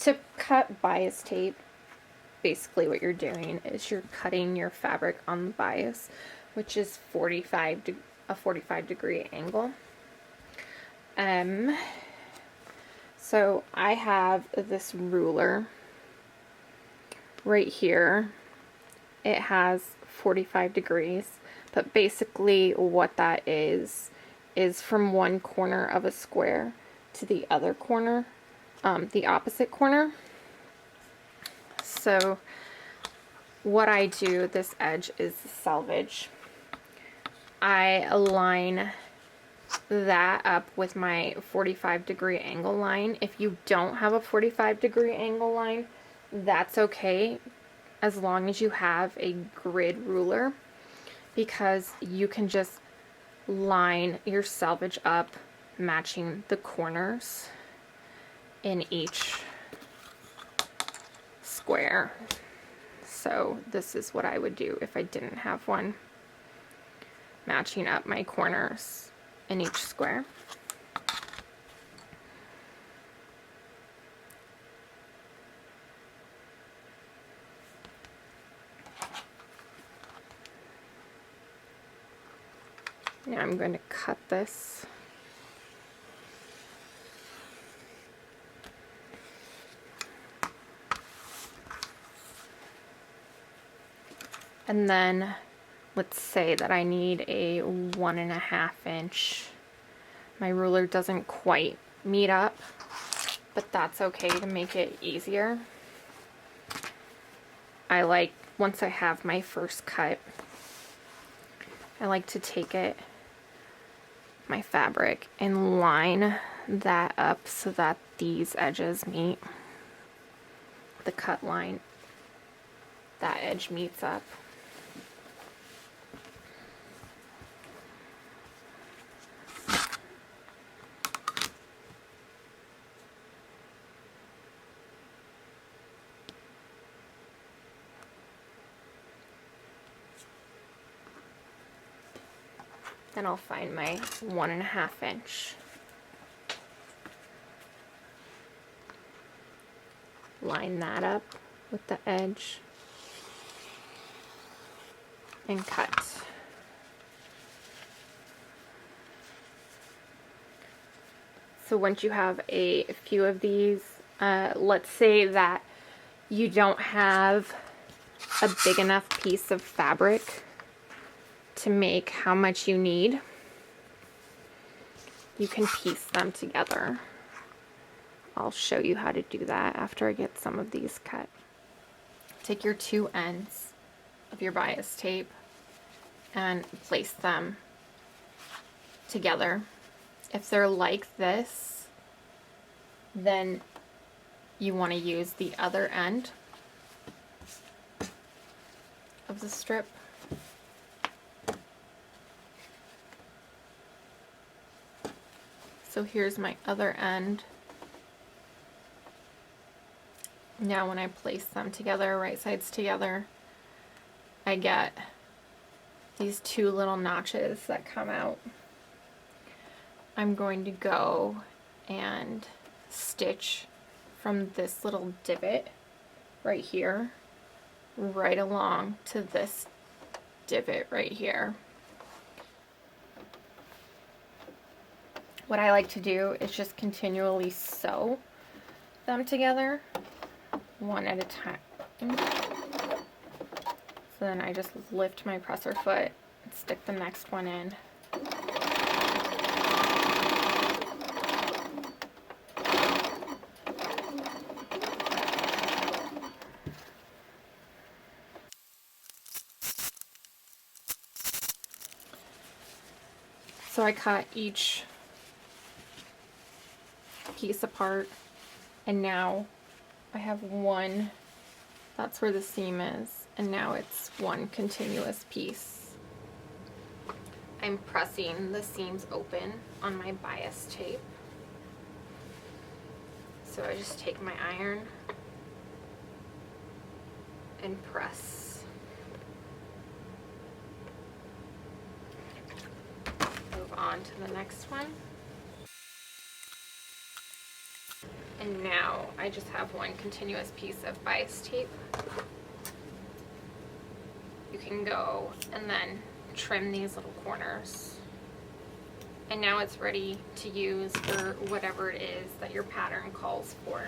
To cut bias tape, basically what you're doing is you're cutting your fabric on the bias, which is a 45 degree angle. So I have this ruler right here. It has 45 degrees, but basically what that is from one corner of a square to the other corner, the opposite corner. So what I do, this edge is selvage. I align that up with my 45 degree angle line. If you don't have a 45 degree angle line, that's okay, as long as you have a grid ruler, because you can just line your selvage up matching the corners in each square. So this is what I would do if I didn't have one, matching up my corners in each square. Now I'm going to cut this. And then let's say that I need a 1.5 inch. My ruler doesn't quite meet up, but that's okay to make it easier. Once I have my first cut, I like to take my fabric and line that up so that these edges meet. The cut line, that edge meets up. Then I'll find my 1.5 inch. Line that up with the edge and cut. So once you have a few of these, let's say that you don't have a big enough piece of fabric to make how much you need, you can piece them together. I'll show you how to do that after I get some of these cut. Take your two ends of your bias tape and place them together. If they're like this, then you want to use the other end of the strip. So here's my other end. Now when I place them together, right sides together, I get these two little notches that come out. I'm going to go and stitch from this little divot right here right along to this divot right here. What I like to do is just continually sew them together, one at a time. So then I just lift my presser foot and stick the next one in. So I cut each piece apart, and now I have one, that's where the seam is, and now it's one continuous piece. I'm pressing the seams open on my bias tape. So I just take my iron and press. Move on to the next one. And now I just have one continuous piece of bias tape. You can go and then trim these little corners. And now it's ready to use for whatever it is that your pattern calls for.